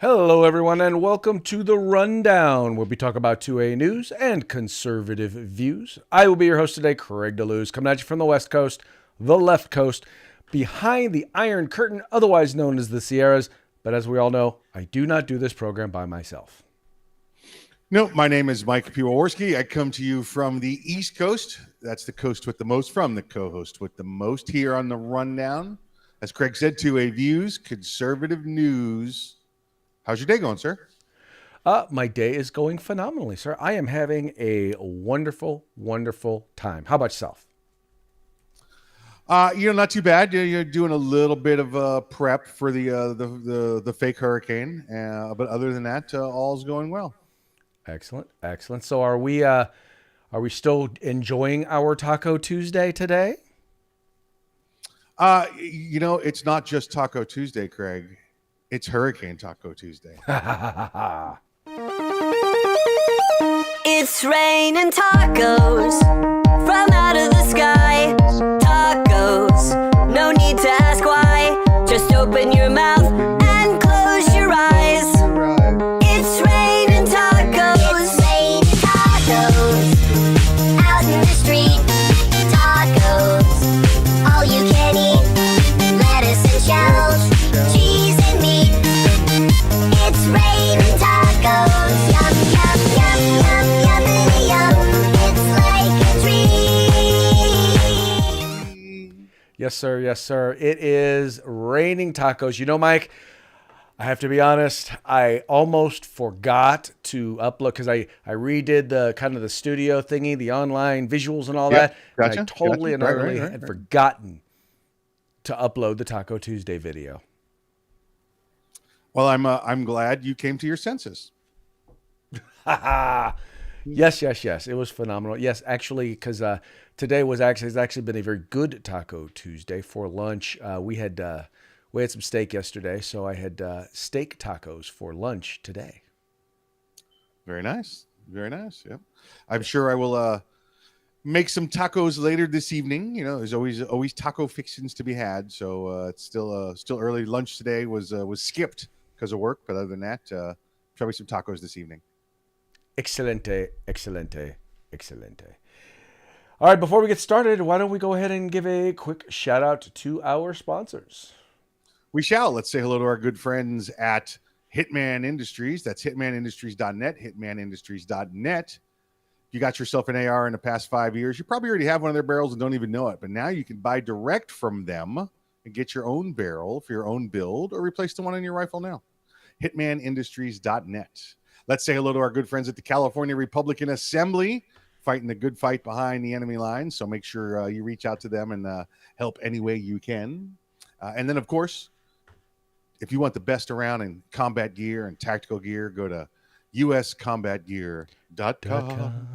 Hello, everyone, and welcome to The Rundown, where we talk about 2A news and conservative views. I will be your host today, Craig DeLuz, coming at you from the West Coast, the left coast, behind the Iron Curtain, otherwise known as the Sierras. But as we all know, I do not do this program by myself. No, my name is Mike Piwowarski. I come to you from the East Coast. That's the coast with the most, from the co-host with the most here on The Rundown. As Craig said, 2A views, conservative news. How's your day going, sir? My day is going phenomenally, sir. I am having a wonderful, wonderful time. How about yourself? Not too bad. You're doing a little bit of prep for the fake hurricane, but other than that, all's going well. Excellent, excellent. So, are we still enjoying our Taco Tuesday today? It's not just Taco Tuesday, Craig. It's Hurricane Taco Tuesday. It's raining tacos from out of the sky. Tacos, no need to ask why. Just open your mouth and close your eyes. It's raining tacos. It's raining tacos out in the street. Tacos, all you can eat. Lettuce and shells, cheese and meat. It's raining tacos. Yum, yum, yum, yum, yummity yum. It's like a dream. Yes, sir. Yes, sir. It is raining tacos. You know, Mike, I have to be honest. I almost forgot to upload because I redid the kind of the studio thingy, the online visuals and all that. Gotcha. And I totally and Right, utterly right. had forgotten to upload the Taco Tuesday video. Well, I'm glad you came to your senses. Yes. It was phenomenal. Yes, actually, because today has actually been a very good Taco Tuesday for lunch. We had some steak yesterday, so I had steak tacos for lunch today. Very nice. Very nice. Yep. I'm sure I will make some tacos later this evening. You know, there's always taco fixings to be had. So it's still early. Lunch today was skipped because of work, but other than that, probably some tacos this evening. Excelente. All right, before we get started, why don't we go ahead and give a quick shout out to our sponsors? We shall. Let's say hello to our good friends at Hitman Industries. That's hitmanindustries.net, hitmanindustries.net. You got yourself an AR in the past 5 years. You probably already have one of their barrels and don't even know it, but now you can buy direct from them and get your own barrel for your own build or replace the one in your rifle now. hitmanindustries.net. Let's say hello to our good friends at the California Republican Assembly, fighting the good fight behind the enemy lines. So make sure you reach out to them and help any way you can. And then, of course, if you want the best around in combat gear and tactical gear, go to uscombatgear.com.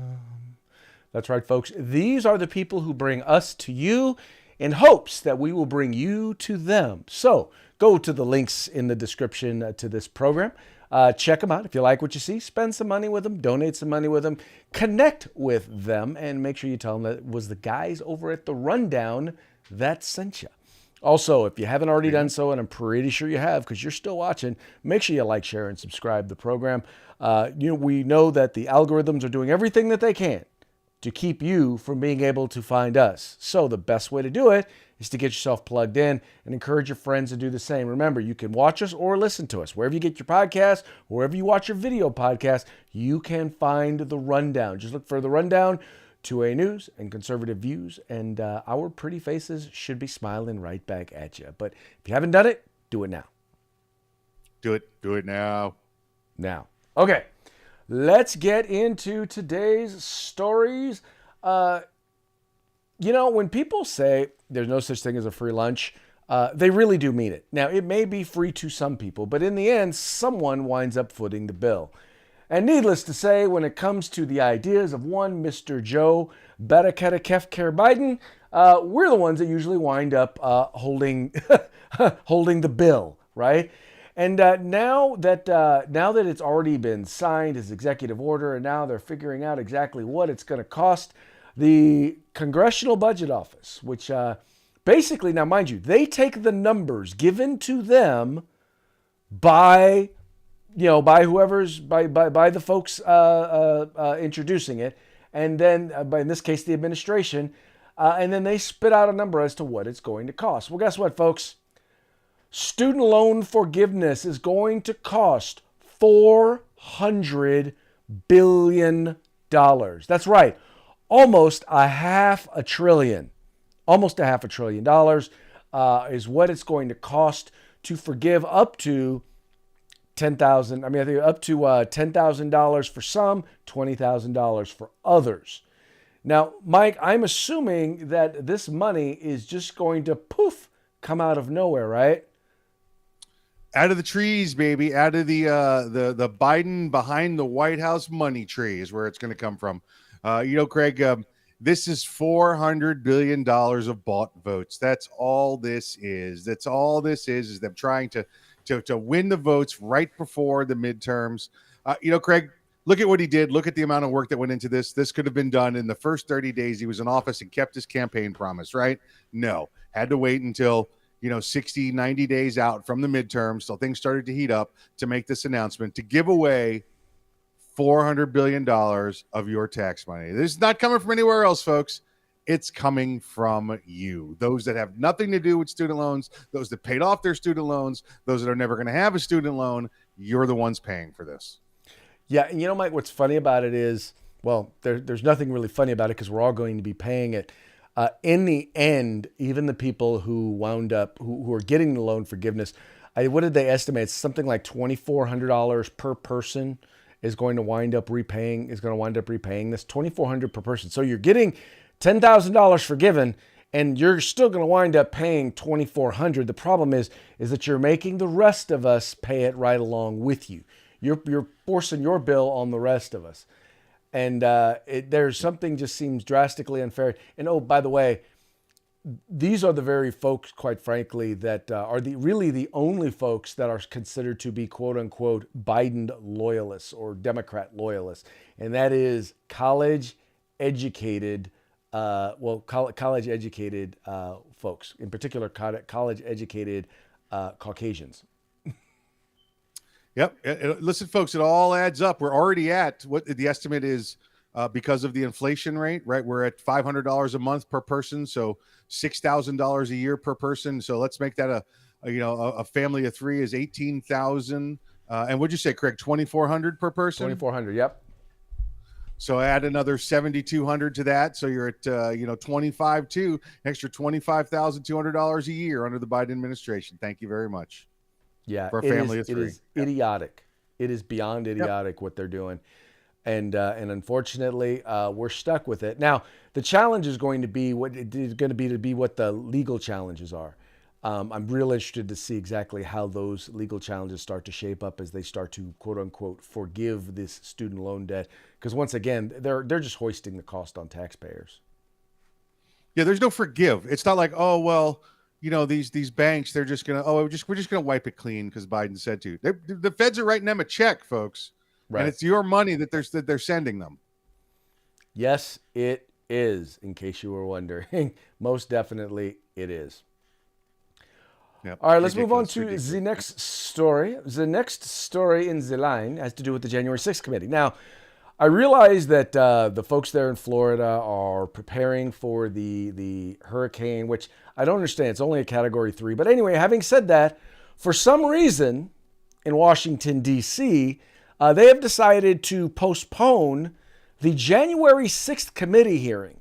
That's right, folks. These are the people who bring us to you in hopes that we will bring you to them. So go to the links in the description to this program. Check them out. If you like what you see, spend some money with them, donate some money with them, connect with them, and make sure you tell them that it was the guys over at The Rundown that sent you. Also, if you haven't already done so, and I'm pretty sure you have because you're still watching, make sure you like, share, and subscribe to the program. We know that the algorithms are doing everything that they can to keep you from being able to find us. So the best way to do it is to get yourself plugged in and encourage your friends to do the same. Remember, you can watch us or listen to us. Wherever you get your podcast, wherever you watch your video podcast, you can find The Rundown. Just look for The Rundown, 2A News, and conservative views, and our pretty faces should be smiling right back at you. But if you haven't done it, do it now. Do it now. Now. Okay, let's get into today's stories. When people say there's no such thing as a free lunch, they really do mean it. Now, it may be free to some people, but in the end, someone winds up footing the bill. And needless to say, when it comes to the ideas of one Mr. Joe Baraketakefker Biden, we're the ones that usually wind up holding the bill, right? And now that it's already been signed as executive order, and now they're figuring out exactly what it's going to cost, the Congressional Budget Office, which basically, now mind you, they take the numbers given to them by by whoever's by the folks introducing it, and then by, in this case, the administration, and then they spit out a number as to what it's going to cost. Well, guess what, folks? Student loan forgiveness is going to cost $400 billion. That's right, almost a half a trillion. Almost a half a trillion dollars is what it's going to cost to forgive up to $10,000. I think up to $10,000 for some, $20,000 for others. Now, Mike, I'm assuming that this money is just going to come out of nowhere, right? Out of the trees, baby. Out of the Biden behind the White House money tree is where it's going to come from. Craig, this is $400 billion of bought votes. That's all this is. That's all this is them trying to win the votes right before the midterms. Craig, look at what he did. Look at the amount of work that went into this. This could have been done in the first 30 days he was in office and kept his campaign promise, right? No, had to wait until 60, 90 days out from the midterms till things started to heat up to make this announcement to give away $400 billion of your tax money. This is not coming from anywhere else, folks. It's coming from you. Those that have nothing to do with student loans, those that paid off their student loans, those that are never going to have a student loan, you're the ones paying for this. Yeah, and Mike, what's funny about it is, well, there's nothing really funny about it because we're all going to be paying it. In the end, even the people who wound up, who are getting the loan forgiveness, what did they estimate? It's something like $2,400 per person is going to wind up repaying this. $2,400 per person. So you're getting $10,000 forgiven, and you're still going to wind up paying $2,400. The problem is that you're making the rest of us pay it right along with you. You're forcing your bill on the rest of us. And there's something just seems drastically unfair. And oh, by the way, these are the very folks, quite frankly, that are really the only folks that are considered to be quote unquote Biden loyalists or Democrat loyalists. And that is college educated, college educated folks, in particular, college educated Caucasians. Yep. Listen, folks, it all adds up. We're already at what the estimate is because of the inflation rate, right? We're at $500 a month per person. So $6,000 a year per person. So let's make that a family of three is 18,000. And what'd you say, Craig? 2,400 per person? 2,400. Yep. So add another 7,200 to that. So you're at, 25 too, extra $25,200 a year under the Biden administration. Thank you very much. Yeah, for a family of three. It is idiotic. It is beyond idiotic what they're doing. And unfortunately, we're stuck with it. Now, the challenge is going to be what the legal challenges are. I'm real interested to see exactly how those legal challenges start to shape up as they start to, quote unquote, forgive this student loan debt. Because once again, they're just hoisting the cost on taxpayers. Yeah, there's no forgive. It's not like, oh, well, these banks, they're just going to, we're just going to wipe it clean because Biden said to. The feds are writing them a check, folks. Right. And it's your money that they're sending them. Yes, it is, in case you were wondering. Most definitely it is. Yep. All right, let's move on to the next story. The next story in the line has to do with the January 6th committee. Now, I realize that the folks there in Florida are preparing for the hurricane, which I don't understand. It's only a Category 3. But anyway, having said that, for some reason in Washington, D.C., they have decided to postpone the January 6th committee hearing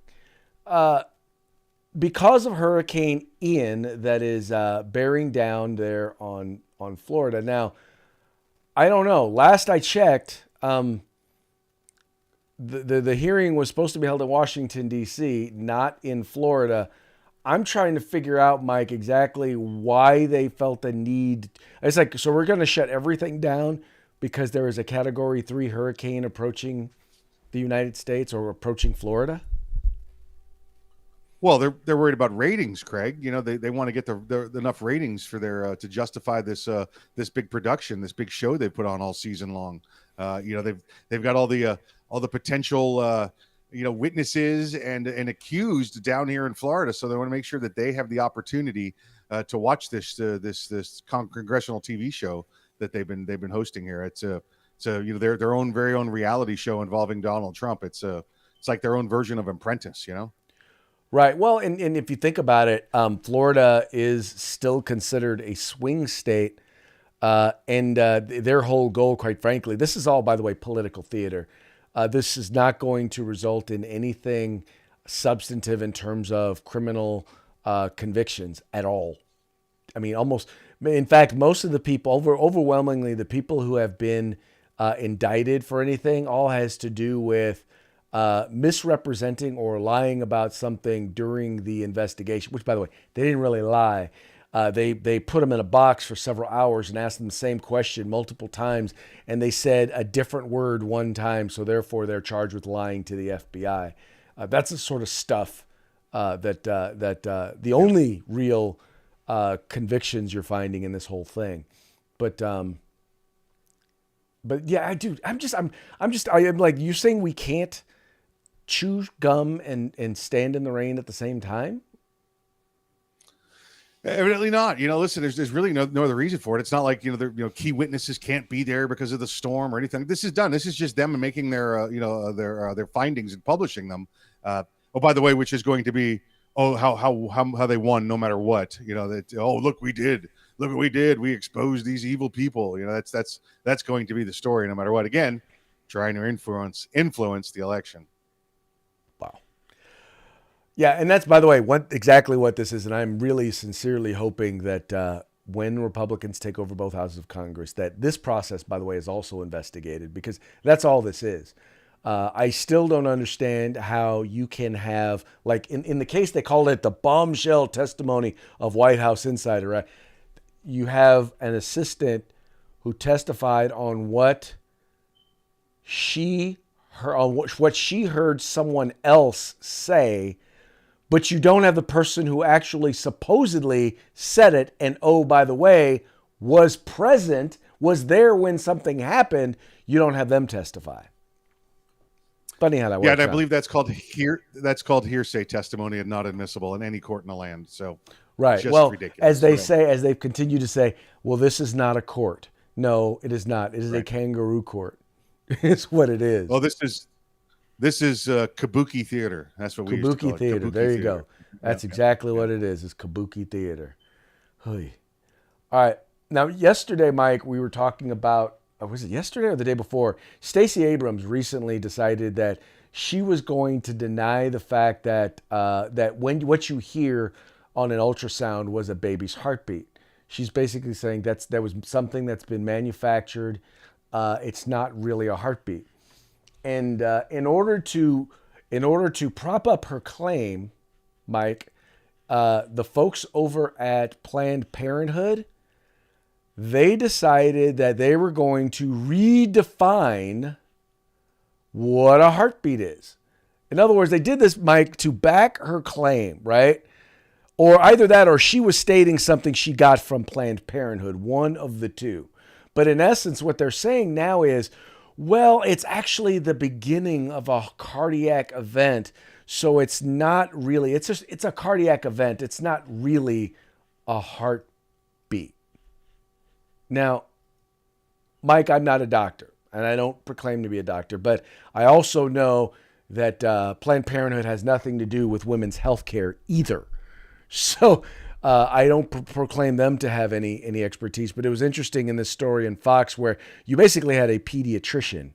because of Hurricane Ian that is bearing down there on Florida. Now, I don't know. Last I checked, the hearing was supposed to be held in Washington, D.C., not in Florida. I'm trying to figure out, Mike, exactly why they felt the need. It's like, so we're going to shut everything down because there is a Category 3 hurricane approaching the United States or approaching Florida? Well, they're worried about ratings, Craig. They want to get the enough ratings for their to justify this big production, this big show they put on all season long. They've got all the potential witnesses and accused down here in Florida, so they want to make sure that they have the opportunity to watch this Congressional TV show that they've been hosting here. It's their own very own reality show involving Donald Trump. It's like their own version of Apprentice, you know? Right. Well, and if you think about it, Florida is still considered a swing state. And their whole goal, quite frankly, this is all, by the way, political theater. This is not going to result in anything substantive in terms of criminal convictions at all. I mean, in fact, most of the people, overwhelmingly, the people who have been indicted for anything all has to do with misrepresenting or lying about something during the investigation, which, by the way, they didn't really lie. They put them in a box for several hours and asked them the same question multiple times, and they said a different word one time, so therefore they're charged with lying to the FBI. That's the sort of stuff that the only real convictions you're finding in this whole thing. But yeah, dude, I'm like, you're saying we can't chew gum and stand in the rain at the same time? Evidently not. Listen, there's really no other reason for it. It's not like, key witnesses can't be there because of the storm or anything. This is done. This is just them making their findings and publishing them. By the way, which is going to be, how they won no matter what. Look, we did. Look what we did. We exposed these evil people. That's going to be the story no matter what. Again, trying to influence the election. Wow. Yeah, and that's, by the way, exactly what this is. And I'm really sincerely hoping that when Republicans take over both houses of Congress, that this process, by the way, is also investigated, because that's all this is. I still don't understand how you can have, like in the case, they called it the bombshell testimony of White House insider, right? You have an assistant who testified on what she heard someone else say, but you don't have the person who actually supposedly said it. And by the way, was present, was there when something happened. You don't have them testify. Funny how that works. Yeah, and I believe that's called hearsay testimony and not admissible in any court in the land. So right. Just well, ridiculous. as they've continued to say, well, this is not a court. No, it is not. It is a kangaroo court. It's what it is. Well, this is kabuki theater. That's what we used to call it. Theater. Kabuki there you theater. go. That's exactly what it is. It's kabuki theater. Hey. All right. Now, yesterday, Mike, we were talking about, was it yesterday or the day before? Stacy Abrams recently decided that she was going to deny the fact that what you hear on an ultrasound was a baby's heartbeat. She's basically saying that was something that's been manufactured. It's not really a heartbeat. And in order to prop up her claim, Mike, the folks over at Planned Parenthood, they decided that they were going to redefine what a heartbeat is. In other words, they did this, Mike, to back her claim, right? Or either that, or she was stating something she got from Planned Parenthood, one of the two. But in essence, what they're saying now is, well, it's actually the beginning of a cardiac event. So it's not really, it's a cardiac event. It's not really a heartbeat. Now, Mike, I'm not a doctor, and I don't proclaim to be a doctor, but I also know that Planned Parenthood has nothing to do with women's health care either. So I don't proclaim them to have any expertise, but it was interesting in this story in Fox where you basically had a pediatrician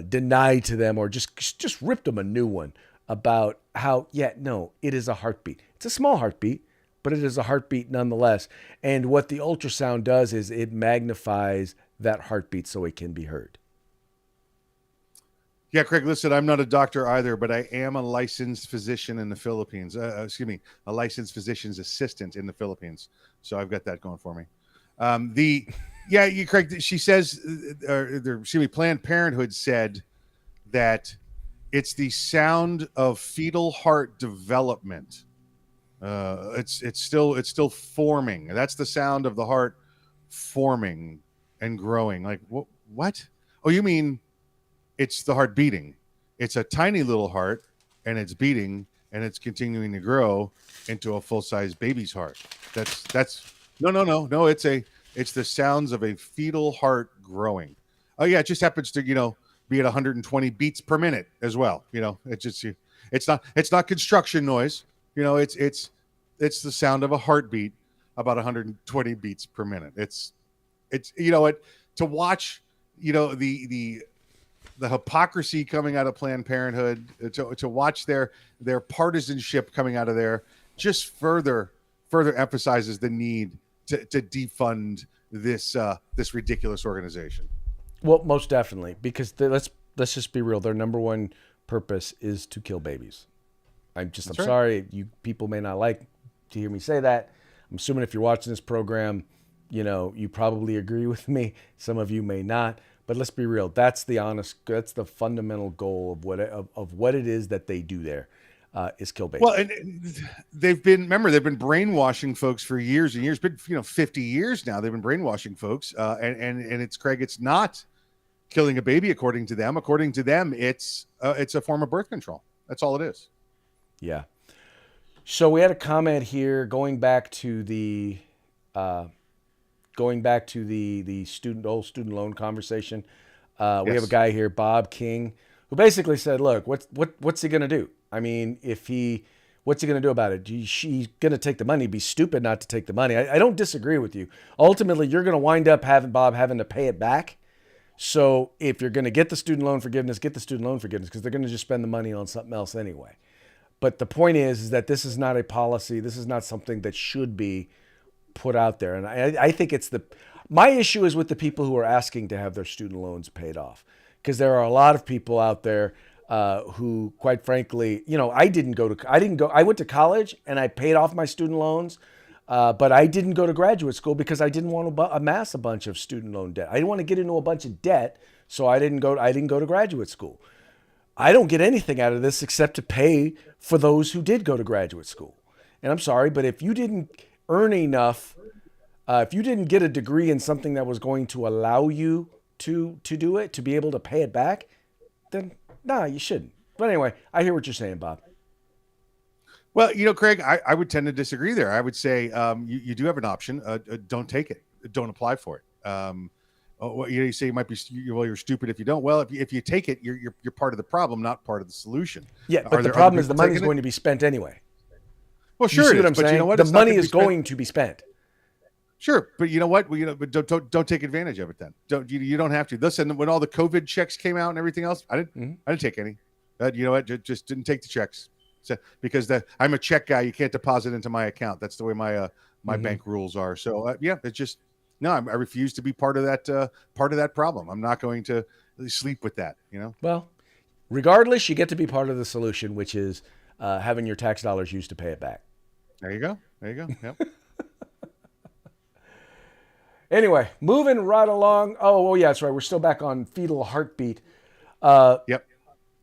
deny to them or just ripped them a new one about how, it is a heartbeat. It's a small heartbeat, but it is a heartbeat nonetheless. And what the ultrasound does is it magnifies that heartbeat so it can be heard. Yeah, Craig, listen, I'm not a doctor either, but I am a licensed physician in the Philippines. A licensed physician's assistant in the Philippines. So I've got that going for me. Craig, she says, Planned Parenthood said that it's the sound of fetal heart development. It's still forming. That's the sound of the heart forming and growing. Like what? Oh, you mean it's the heart beating? It's a tiny little heart, and it's beating, and it's continuing to grow into a full-size baby's heart. That's no. It's the sounds of a fetal heart growing. Oh yeah, it just happens to be at 120 beats per minute as well. It's not construction noise. It's the sound of a heartbeat about 120 beats per minute. It's to watch the hypocrisy coming out of Planned Parenthood, to watch their partisanship coming out of there, just further emphasizes the need to defund this ridiculous organization. Well, most definitely, because let's just be real. Their number one purpose is to kill babies. I'm right. sorry, you people may not like to hear me say that. I'm assuming if you're watching this program, you probably agree with me. Some of you may not, but let's be real. That's the fundamental goal of what it is that they do there, is kill babies. Well, and they've been brainwashing folks for years and years. Been 50 years now. They've been brainwashing folks, and it's Craig. It's not killing a baby according to them. According to them, it's a form of birth control. That's all it is. Yeah. So we had a comment here going back to the student loan conversation. We have a guy here, Bob King, who basically said, "Look, what's he going to do? I mean, what's he going to do about it? She's going to take the money. Be stupid not to take the money." I don't disagree with you. Ultimately, you're going to wind up having to pay it back. So if you're going to get the student loan forgiveness, get the student loan forgiveness, because they're going to just spend the money on something else anyway. But the point is that this is not a policy. This is not something that should be put out there. And I think my issue is with the people who are asking to have their student loans paid off, because there are a lot of people out there who, quite frankly, I went to college and I paid off my student loans, but I didn't go to graduate school because I didn't want to amass a bunch of student loan debt. I didn't want to get into a bunch of debt, so I didn't go to graduate school. I don't get anything out of this except to pay for those who did go to graduate school. And I'm sorry, but if you didn't earn enough, if you didn't get a degree in something that was going to allow you to do it, to be able to pay it back, then you shouldn't. But anyway, I hear what you're saying, Bob. Well, Craig, I would tend to disagree there. I would say you do have an option. Don't take it. Don't apply for it. You say you might be you're stupid if you don't. Well, if you take it, you're part of the problem, not part of the solution. Yeah, but the problem is the money is going to be spent anyway. Well, sure, you see what I'm saying? The money is going to be spent. Sure, but you know what? But don't take advantage of it then. You don't have to. Listen, when all the COVID checks came out and everything else, I didn't take any. You know what? Just didn't take the checks. So, because I'm a check guy, you can't deposit into my account. That's the way my bank rules are. So it's just I refuse to be part of that problem. I'm not going to sleep with that. Well, regardless, you get to be part of the solution, which is having your tax dollars used to pay it back. There you go. Yep. Anyway, moving right along. Oh, yeah, that's right. We're still back on fetal heartbeat. Yep.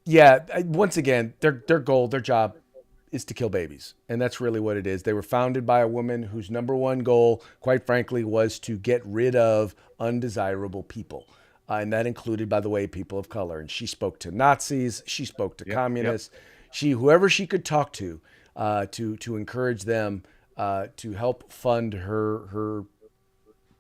Yeah. Once again, their goal, their job is to kill babies. And that's really what it is. They were founded by a woman whose number one goal, quite frankly, was to get rid of undesirable people. And that included, by the way, people of color. And she spoke to Nazis. She spoke to communists. Yep. Whoever she could talk to encourage them to help fund her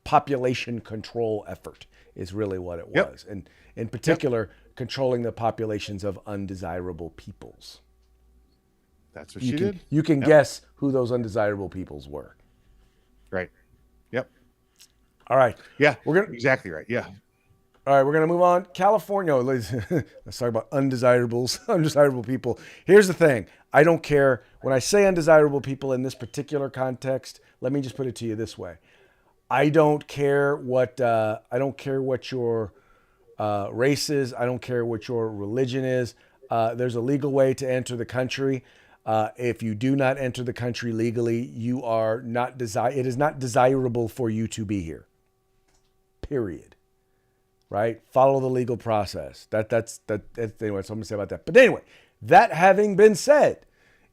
population control effort is really what it was. And in particular, controlling the populations of undesirable peoples. That's what she did. You can guess who those undesirable peoples were. Right. Yep. All right. Yeah, exactly right. Yeah. All right, we're going to move on. California, let's talk about undesirable people. Here's the thing. I don't care. When I say undesirable people in this particular context, let me just put it to you this way. I don't care what your race is. I don't care what your religion is. There's a legal way to enter the country. If you do not enter the country legally, you are not it is not desirable for you to be here. Period. Right? Follow the legal process. That's anyway, that's what I'm going to say about that. But anyway, that having been said,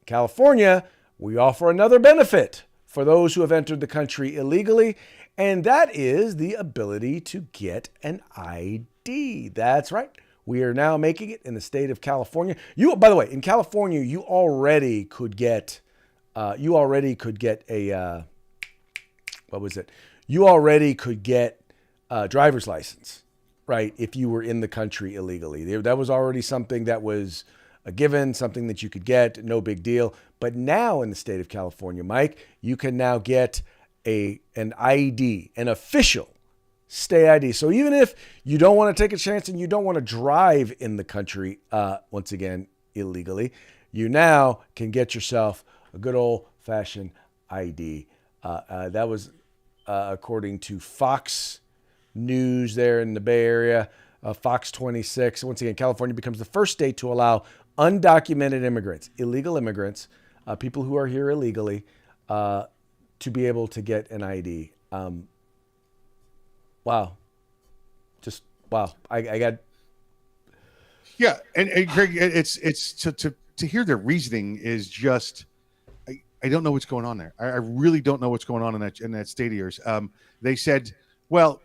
California, we offer another benefit for those who have entered the country illegally, and that is the ability to get an ID. That's right. We are now making it in the state of California. By the way, in California, you already could get a what was it? You already could get a driver's license, right? If you were in the country illegally. That was already something that was a given, something that you could get, no big deal. But now in the state of California, Mike, you can now get an ID, an official state ID. So even if you don't want to take a chance and you don't want to drive in the country, once again, illegally, you now can get yourself a good old-fashioned ID. That was according to Fox News there in the Bay Area, Fox 26. Once again, California becomes the first state to allow undocumented immigrants, illegal immigrants, people who are here illegally, to be able to get an ID. Wow. Just, wow. I got... Yeah, and Greg, it's to hear their reasoning is just, I don't know what's going on there. I really don't know what's going on in that state of yours. They said, well,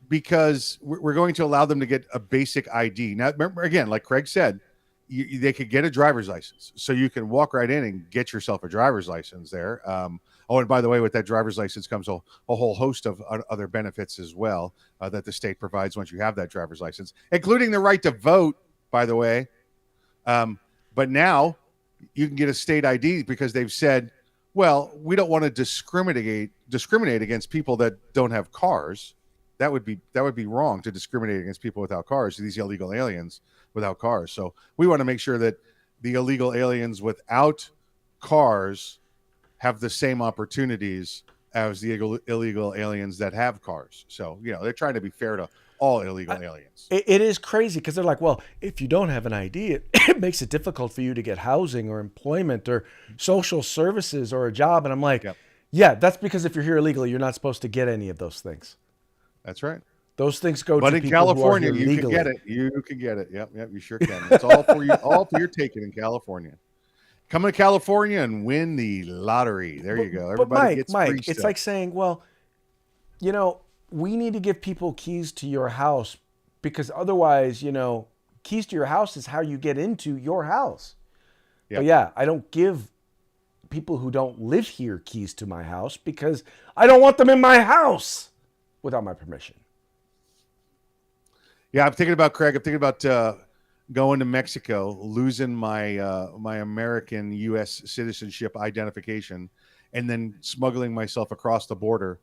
because we're going to allow them to get a basic ID. Now, remember, again, like Craig said, they could get a driver's license. So you can walk right in and get yourself a driver's license there. Oh, and by the way, with that driver's license comes a whole host of other benefits as well that the state provides once you have that driver's license, including the right to vote, by the way. But now you can get a state ID because they've said, well, we don't want to discriminate against people that don't have cars. That would be wrong to discriminate against people without cars, these illegal aliens without cars. So we want to make sure that the illegal aliens without cars have the same opportunities as the illegal aliens that have cars. So, they're trying to be fair to all illegal aliens. It is crazy because they're like, well, if you don't have an ID, it makes it difficult for you to get housing or employment or social services or a job. And I'm like, yeah, that's because if you're here illegally, you're not supposed to get any of those things. That's right. Those things go to people in California, who are here you legally. can get it. You can get it. Yep, you sure can. It's all for you, all for your taking in California. Come to California and win the lottery. There you go. Everybody gets free Mike, stuff. it's like saying, well, we need to give people keys to your house because otherwise, keys to your house is how you get into your house. Yep. But yeah, I don't give people who don't live here keys to my house because I don't want them in my house without my permission. Yeah, I'm thinking about, Craig, going to Mexico, losing my my American U.S. citizenship identification, and then smuggling myself across the border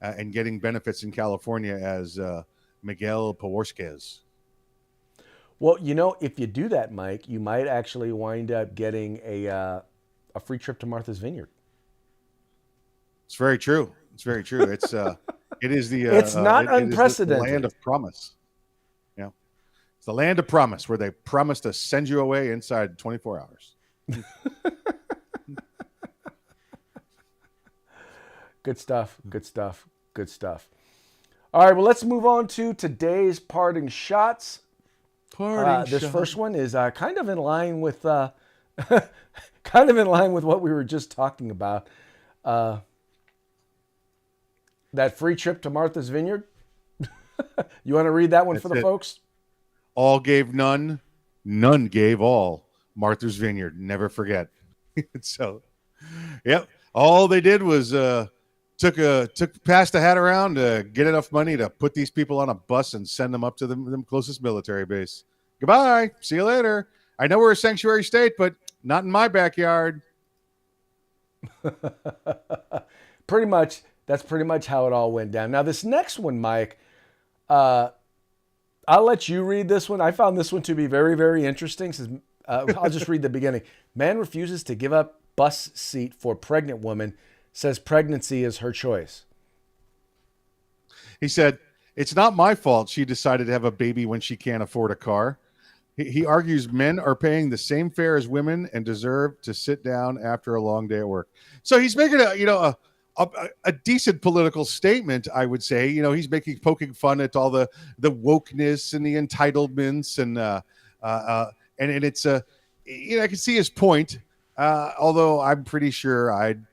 and getting benefits in California as Miguel Paworskes. Well, if you do that, Mike, you might actually wind up getting a free trip to Martha's Vineyard. It's very true. It's very true. It's it is the it's not unprecedented. It is the land of promise. Yeah, it's the land of promise where they promise to send you away inside 24 hours. Good stuff. Good stuff. Good stuff. All right. Well, let's move on to today's parting shots. This first one is kind of in line with what we were just talking about. That free trip to Martha's Vineyard. You want to read that one for the folks? All gave none, none gave all. Martha's Vineyard, never forget. So, yep. All they did was passed the hat around to get enough money to put these people on a bus and send them up to the closest military base. Goodbye. See you later. I know we're a sanctuary state, but not in my backyard. Pretty much. That's pretty much how it all went down. Now, this next one, Mike, I'll let you read this one. I found this one to be very, very interesting. Says, I'll just read the beginning. Man refuses to give up bus seat for pregnant woman, says pregnancy is her choice. He said, it's not my fault she decided to have a baby when she can't afford a car. He argues men are paying the same fare as women and deserve to sit down after a long day at work. So he's making a decent political statement, I would say. He's poking fun at all the wokeness and the entitlements and it's I can see his point. Although I'm pretty sure I'd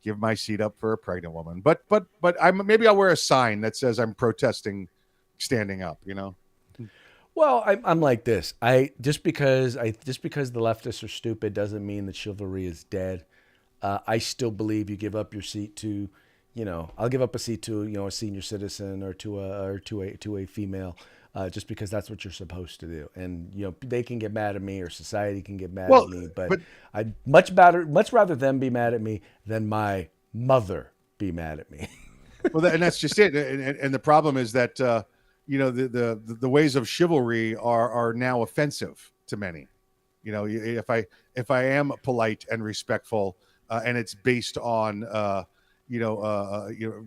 give my seat up for a pregnant woman, but maybe I'll wear a sign that says I'm protesting standing up. Well, I'm like this. Just because the leftists are stupid doesn't mean that chivalry is dead. I still believe you give up your seat to, I'll give up a seat to a senior citizen or to a female, just because that's what you're supposed to do. And they can get mad at me, or society can get mad at me, but I'd much rather them be mad at me than my mother be mad at me. Well, and that's just it. And the problem is that the ways of chivalry are now offensive to many. If I am polite and respectful, and it's based on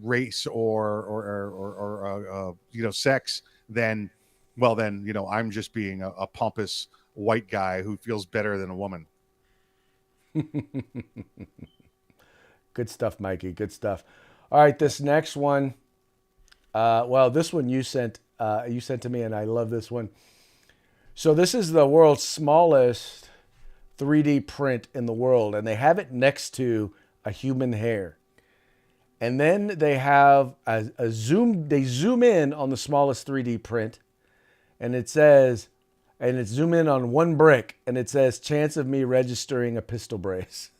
race or sex, then I'm just being a pompous white guy who feels better than a woman. Good stuff, Mikey. Good stuff. All right, this next one. This one you sent to me, and I love this one. So this is the world's smallest 3D print in the world, and they have it next to a human hair. And then they have they zoom in on the smallest 3D print, and it's zoom in on one brick, and it says, "Chance of me registering a pistol brace."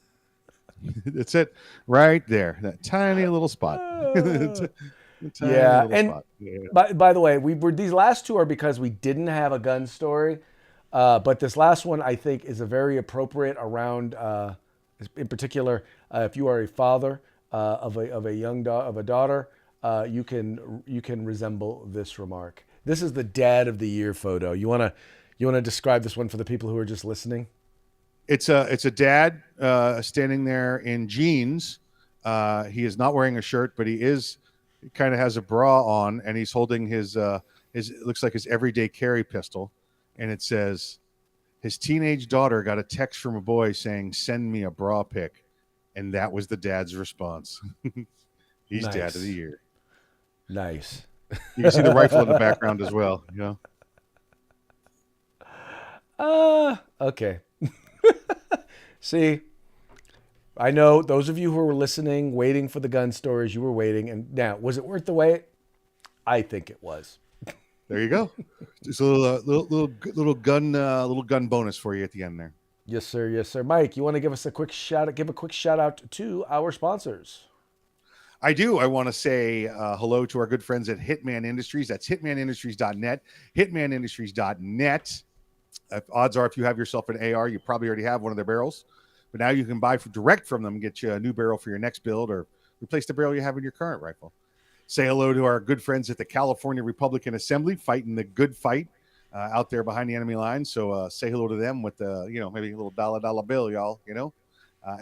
That's it right there. That tiny little spot. Spot. By the way, these last two are because we didn't have a gun story. But this last one, I think, is a very appropriate around, in particular, if you are a father of a daughter, you can resemble this remark. This is the Dad of the Year photo. You wanna describe this one for the people who are just listening? It's a dad standing there in jeans. He is not wearing a shirt, but he kind of has a bra on, and he's holding his it looks like his everyday carry pistol. And it says, his teenage daughter got a text from a boy saying, "Send me a bra pic." And that was the dad's response. He's nice. Dad of the Year. Nice. You can see the rifle in the background as well. Okay. See, I know those of you who were listening, waiting for the gun stories, you were waiting. And now, was it worth the wait? I think it was. There you go. Just a little gun bonus for you at the end there. Yes, sir. Yes, sir. Mike, you want to give a quick shout out to our sponsors? I do. I want to say hello to our good friends at Hitman Industries. That's hitmanindustries.net. Hitmanindustries.net. Odds are, if you have yourself an AR, you probably already have one of their barrels. But now you can buy direct from them, get you a new barrel for your next build, or replace the barrel you have in your current rifle. Say hello to our good friends at the California Republican Assembly, fighting the good fight out there behind the enemy line. So say hello to them with maybe a little dollar bill, y'all. And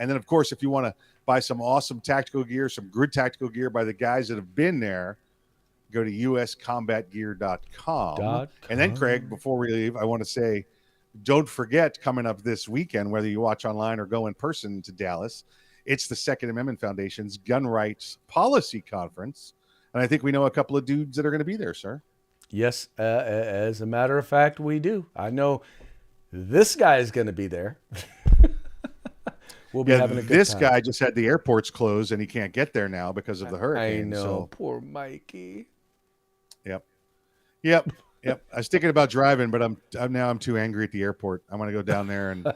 then, of course, if you want to buy some awesome tactical gear, some good tactical gear by the guys that have been there, go to uscombatgear.com. And then, Craig, before we leave, I want to say, don't forget, coming up this weekend, whether you watch online or go in person to Dallas, it's the Second Amendment Foundation's Gun Rights Policy Conference. And I think we know a couple of dudes that are going to be there, sir. Yes, as a matter of fact, we do. I know this guy is going to be there. We'll be having a good time. This guy just had the airports closed, and he can't get there now because of the hurricane. I know, poor Mikey. Yep. I was thinking about driving, but I'm too angry at the airport. I'm going to go down there and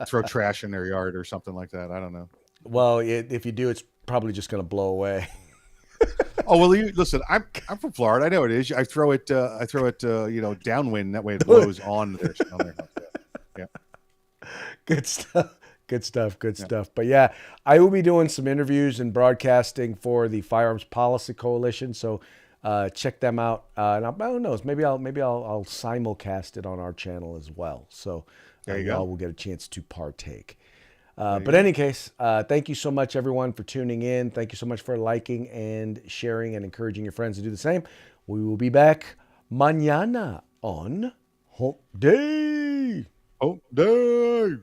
throw trash in their yard or something like that. I don't know. Well, if you do, it's probably just going to blow away. Oh, well, listen, I'm from Florida. I know it is. I throw it downwind. That way it blows on their Yeah. Good stuff. Good stuff. But yeah, I will be doing some interviews and broadcasting for the Firearms Policy Coalition. So check them out. And who knows? Maybe I'll simulcast it on our channel as well. So there you go. Y'all will get a chance to partake. But in any case, thank you so much, everyone, for tuning in. Thank you so much for liking and sharing and encouraging your friends to do the same. We will be back mañana on Hump Day. Hump Day.